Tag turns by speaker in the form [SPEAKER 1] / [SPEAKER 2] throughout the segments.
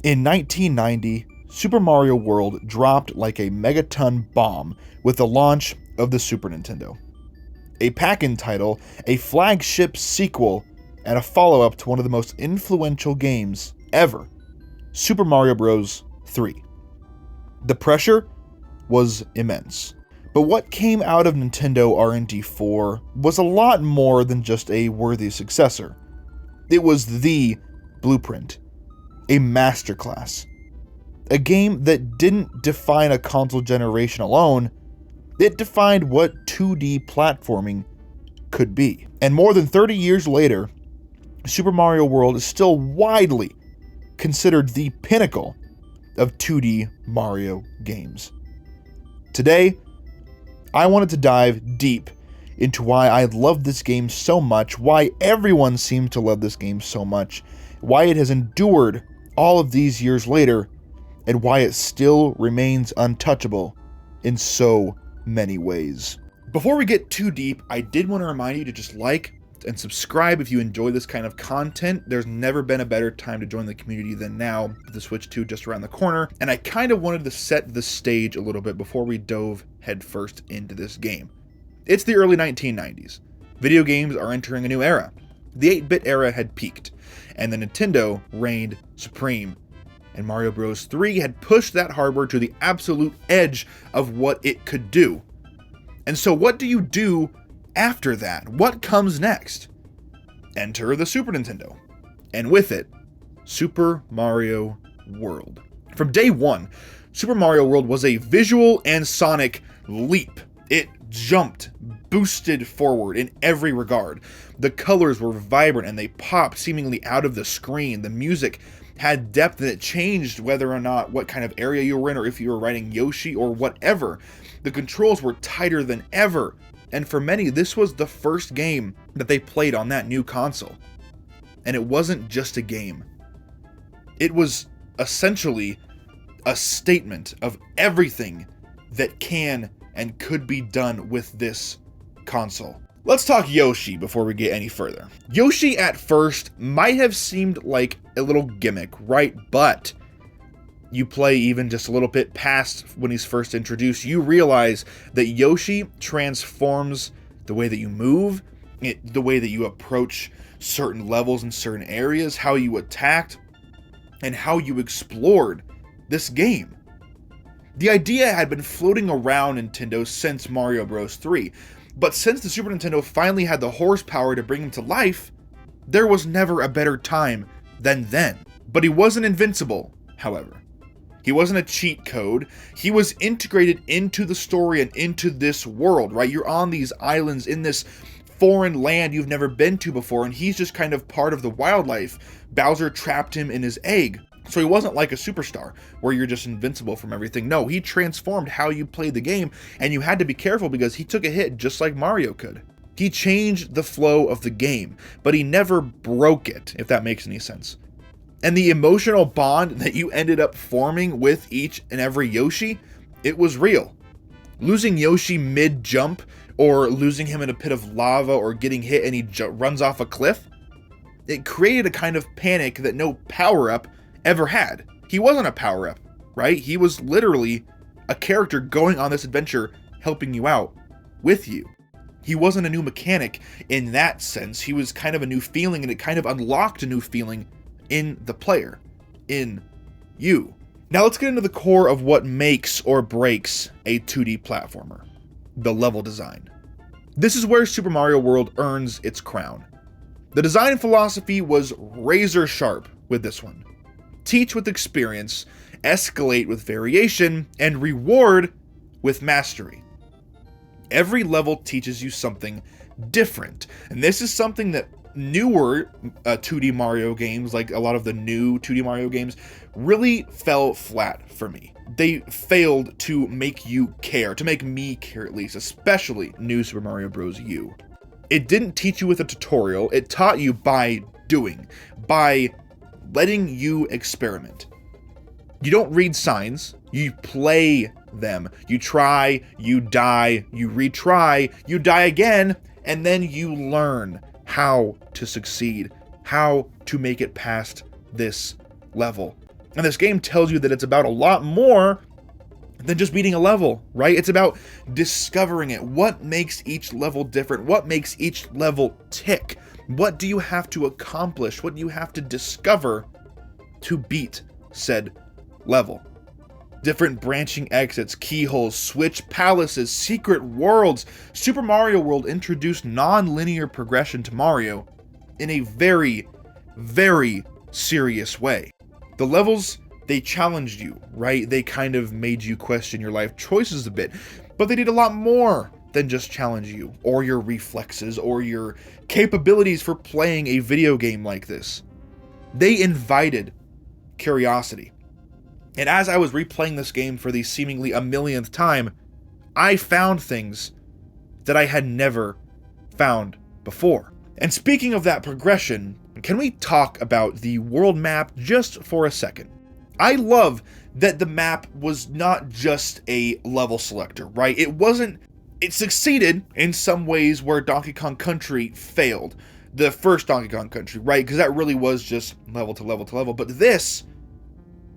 [SPEAKER 1] In 1990, Super Mario World dropped like a megaton bomb with the launch of the Super Nintendo. A pack-in title, a flagship sequel, and a follow-up to one of the most influential games ever, Super Mario Bros. 3. The pressure was immense. But what came out of Nintendo R&D 4 was a lot more than just a worthy successor. It was the blueprint, a masterclass, a game that didn't define a console generation alone, it defined what 2D platforming could be. And more than 30 years later, Super Mario World is still widely considered the pinnacle of 2D Mario games. Today, I wanted to dive deep into why I love this game so much, why everyone seems to love this game so much, why it has endured all of these years later, and why it still remains untouchable in so many ways. Before we get too deep, I did want to remind you to just like and subscribe if you enjoy this kind of content. There's never been a better time to join the community than now, with the Switch 2 just around the corner, and I kind of wanted to set the stage a little bit before we dove headfirst into this game. It's the early 1990s. Video games are entering a new era. The 8-bit era had peaked, and the Nintendo reigned supreme, and Mario Bros. 3 had pushed that hardware to the absolute edge of what it could do. And so what do you do after that? What comes next? Enter the Super Nintendo, and with it, Super Mario World. From day one, Super Mario World was a visual and sonic leap. It jumped, boosted forward in every regard. The colors were vibrant and they popped seemingly out of the screen. The music had depth and it changed whether or not what kind of area you were in or if you were riding Yoshi or whatever. The controls were tighter than ever. And for many, this was the first game that they played on that new console. And it wasn't just a game. It was essentially a statement of everything that can and could be done with this console. Let's talk Yoshi before we get any further. Yoshi at first might have seemed like a little gimmick, right? But you play even just a little bit past when he's first introduced, you realize that Yoshi transforms the way that you move, the way that you approach certain levels in certain areas, how you attacked, and how you explored this game. The idea had been floating around Nintendo since Mario Bros. 3, but since the Super Nintendo finally had the horsepower to bring him to life, there was never a better time than then. But he wasn't invincible, however. He wasn't a cheat code. He was integrated into the story and into this world, right? You're on these islands in this foreign land you've never been to before, and he's just kind of part of the wildlife. Bowser trapped him in his egg. So he wasn't like a superstar where you're just invincible from everything. No, he transformed how you played the game, and you had to be careful because he took a hit just like Mario could. He changed the flow of the game, but he never broke it, if that makes any sense. And the emotional bond that you ended up forming with each and every Yoshi, it was real. Losing Yoshi mid-jump, or losing him in a pit of lava, or getting hit and he runs off a cliff, it created a kind of panic that no power-up ever had. He wasn't a power-up, right? He was literally a character going on this adventure, helping you out with you. He wasn't a new mechanic in that sense. He was kind of a new feeling, and it kind of unlocked a new feeling in the player, in you. Now let's get into the core of what makes or breaks a 2D platformer: the level design. This is where Super Mario World earns its crown. The design philosophy was razor sharp with this one. Teach with experience, escalate with variation, and reward with mastery. Every level teaches you something different, and this is something that newer 2D Mario games, like a lot of the new 2D Mario games, really fell flat for me. They failed to make you care, to make me care at least, especially New Super Mario Bros. U. It didn't teach you with a tutorial, it taught you by doing, by letting you experiment. You don't read signs, you play them. You try, you die, you retry, you die again, and then you learn how to succeed, how to make it past this level. And this game tells you that it's about a lot more than just beating a level, right? It's about discovering it. What makes each level different? What makes each level tick? What do you have to accomplish? What do you have to discover to beat said level? Different branching exits, keyholes, switch palaces, secret worlds. Super Mario World introduced non-linear progression to Mario in a very, very serious way. The levels, they challenged you, right? They kind of made you question your life choices a bit, but they did a lot more than just challenge you, or your reflexes, or your capabilities for playing a video game like this. They invited curiosity. And as I was replaying this game for the seemingly a millionth time, I found things that I had never found before. And speaking of that progression, can we talk about the world map just for a second? I love that the map was not just a level selector, right? It succeeded in some ways where Donkey Kong Country failed. The first Donkey Kong Country, right? Because that really was just level to level to level. But this,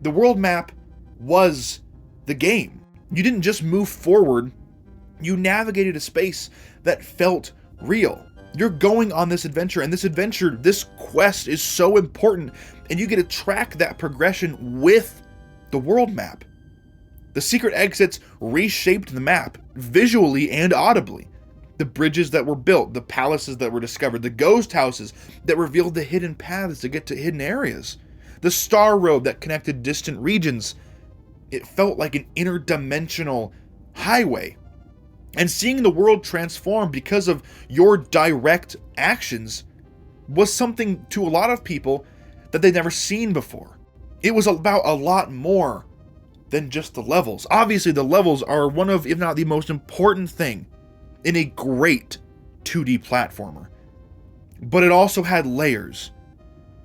[SPEAKER 1] the world map was the game. You didn't just move forward, you navigated a space that felt real. You're going on this adventure, and this quest is so important, and you get to track that progression with the world map. The secret exits reshaped the map, visually and audibly. The bridges that were built, the palaces that were discovered, the ghost houses that revealed the hidden paths to get to hidden areas. The star road that connected distant regions. It felt like an interdimensional highway. And seeing the world transform because of your direct actions was something to a lot of people that they'd never seen before. It was about a lot more than just the levels. Obviously, the levels are one of, if not the most important thing in a great 2D platformer. But it also had layers.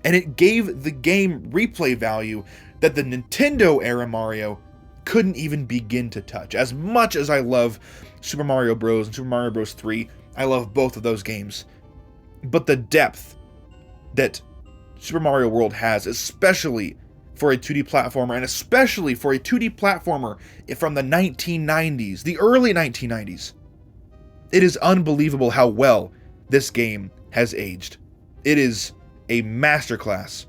[SPEAKER 1] And it gave the game replay value that the Nintendo era Mario couldn't even begin to touch. As much as I love Super Mario Bros. And Super Mario Bros. 3, I love both of those games. But the depth that Super Mario World has, especially for a 2D platformer, and especially for a 2D platformer from the 1990s, the early 1990s, it is unbelievable how well this game has aged. It is a masterclass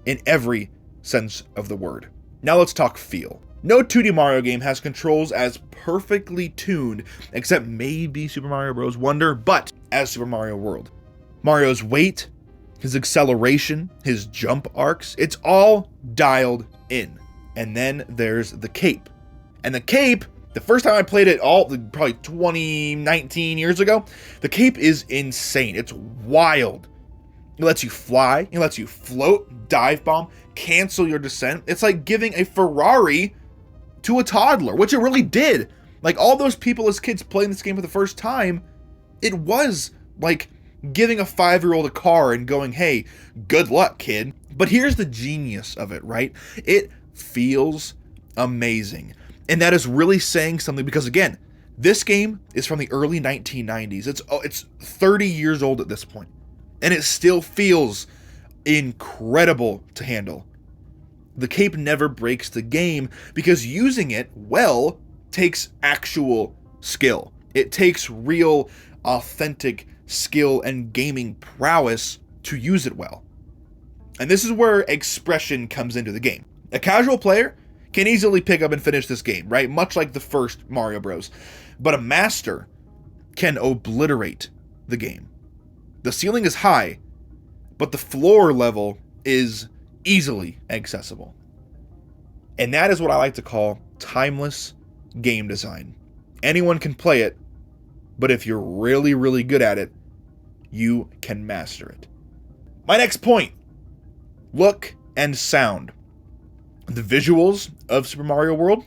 [SPEAKER 1] in every sense of the word. Now let's talk feel. No 2D Mario game has controls as perfectly tuned, except maybe Super Mario Bros. Wonder, but as Super Mario World. Mario's weight, his acceleration, his jump arcs, it's all dialed in. And then there's the cape. And the cape, the first time I played it probably 19 years ago, the cape is insane. It's wild. It lets you fly, it lets you float, dive bomb, cancel your descent. It's like giving a Ferrari to a toddler, which it really did. Like all those people as kids playing this game for the first time, it was like giving a 5-year-old a car and going, hey, good luck, kid. But here's the genius of it, right? It feels amazing. And that is really saying something because, again, this game is from the early 1990s. It's 30 years old at this point. And it still feels incredible to handle. The cape never breaks the game because using it well takes actual skill. It takes real, authentic skill and gaming prowess to use it well. And this is where expression comes into the game. A casual player can easily pick up and finish this game, right? Much like the first Mario Bros. But a master can obliterate the game. The ceiling is high, but the floor level is easily accessible. And that is what I like to call timeless game design. Anyone can play it, but if you're really, really good at it, you can master it. My next point, look and sound. The visuals of Super Mario World,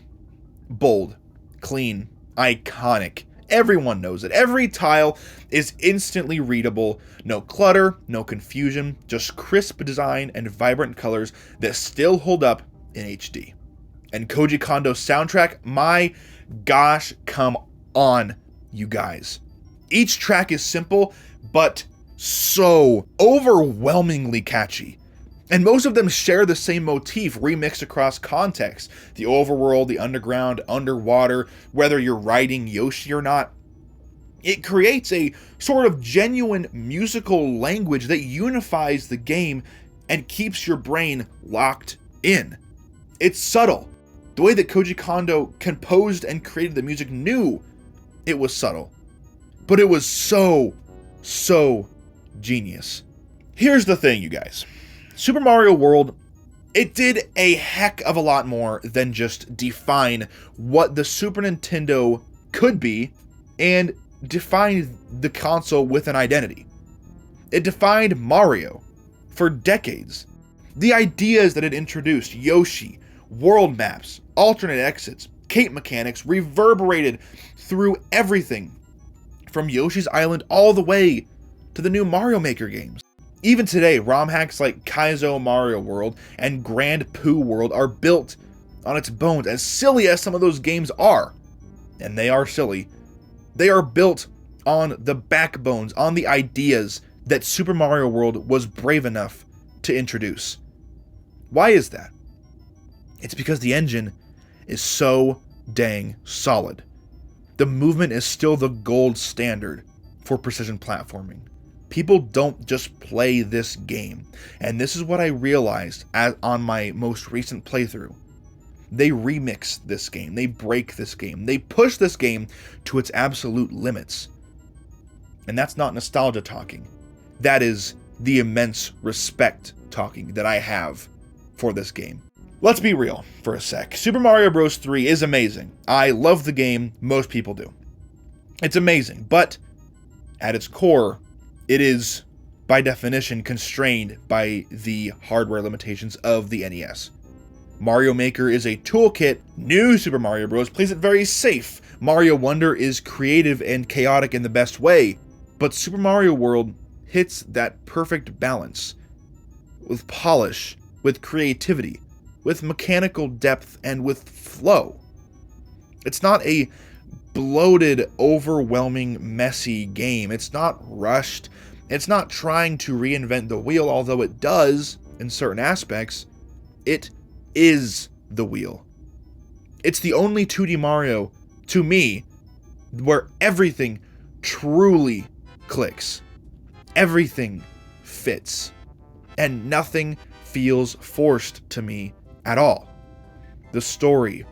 [SPEAKER 1] bold, clean, iconic. Everyone knows it. Every tile is instantly readable. No clutter, no confusion, just crisp design and vibrant colors that still hold up in HD. And Koji Kondo's soundtrack, my gosh, come on, you guys. Each track is simple, but so overwhelmingly catchy. And most of them share the same motif remixed across contexts. The overworld, the underground, underwater, whether you're riding Yoshi or not. It creates a sort of genuine musical language that unifies the game and keeps your brain locked in. It's subtle. The way that Koji Kondo composed and created the music knew it was subtle. But it was so genius. Here's the thing, you guys. Super Mario World, it did a heck of a lot more than just define what the Super Nintendo could be and define the console with an identity. It defined Mario for decades. The ideas that it introduced, Yoshi, world maps, alternate exits, cape mechanics, reverberated through everything from Yoshi's Island all the way to the new Mario Maker games. Even today, ROM hacks like Kaizo Mario World and Grand Poo World are built on its bones. As silly as some of those games are, and they are silly, they are built on the backbones, on the ideas that Super Mario World was brave enough to introduce. Why is that? It's because the engine is so dang solid. The movement is still the gold standard for precision platforming. People don't just play this game, and this is what I realized on my most recent playthrough. They remix this game, they break this game, they push this game to its absolute limits. And that's not nostalgia talking. That is the immense respect talking that I have for this game. Let's be real for a sec. Super Mario Bros. 3 is amazing. I love the game, most people do. It's amazing, but at its core, it is, by definition, constrained by the hardware limitations of the NES. Mario Maker is a toolkit. New Super Mario Bros. Plays it very safe. Mario Wonder is creative and chaotic in the best way. But Super Mario World hits that perfect balance. With polish, with creativity, with mechanical depth, and with flow. It's not a bloated, overwhelming, messy game. It's not rushed. It's not trying to reinvent the wheel, although it does in certain aspects. It is the wheel. It's the only 2D Mario, to me, where everything truly clicks. Everything fits. And nothing feels forced to me at all. The story,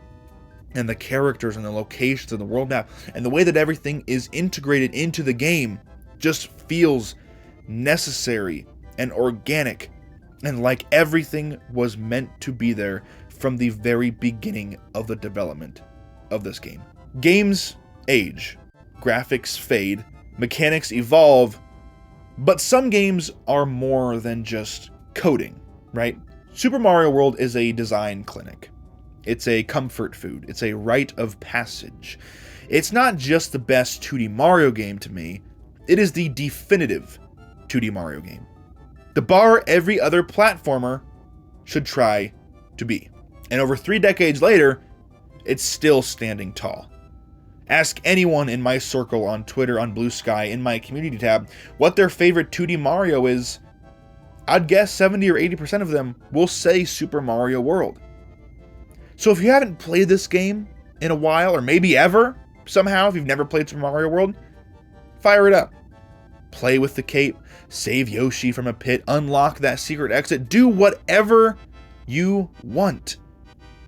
[SPEAKER 1] and the characters, and the locations, and the world map, and the way that everything is integrated into the game just feels necessary and organic, and like everything was meant to be there from the very beginning of the development of this game. Games age, graphics fade, mechanics evolve, but some games are more than just coding, right? Super Mario World is a design clinic. It's a comfort food. It's a rite of passage. It's not just the best 2D Mario game to me, it is the definitive 2D Mario game. The bar every other platformer should try to be. And over 3 decades later, it's still standing tall. Ask anyone in my circle on Twitter, on Blue Sky, in my community tab, what their favorite 2D Mario is. I'd guess 70 or 80% of them will say Super Mario World. So if you haven't played this game in a while, or maybe ever, somehow, if you've never played Super Mario World, fire it up. Play with the cape, save Yoshi from a pit, unlock that secret exit, do whatever you want.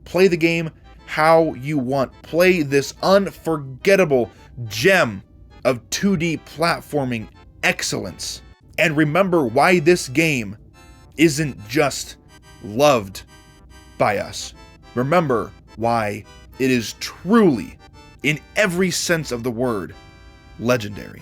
[SPEAKER 1] Play the game how you want. Play this unforgettable gem of 2D platforming excellence. And remember why this game isn't just loved by us. Remember why it is truly, in every sense of the word, legendary.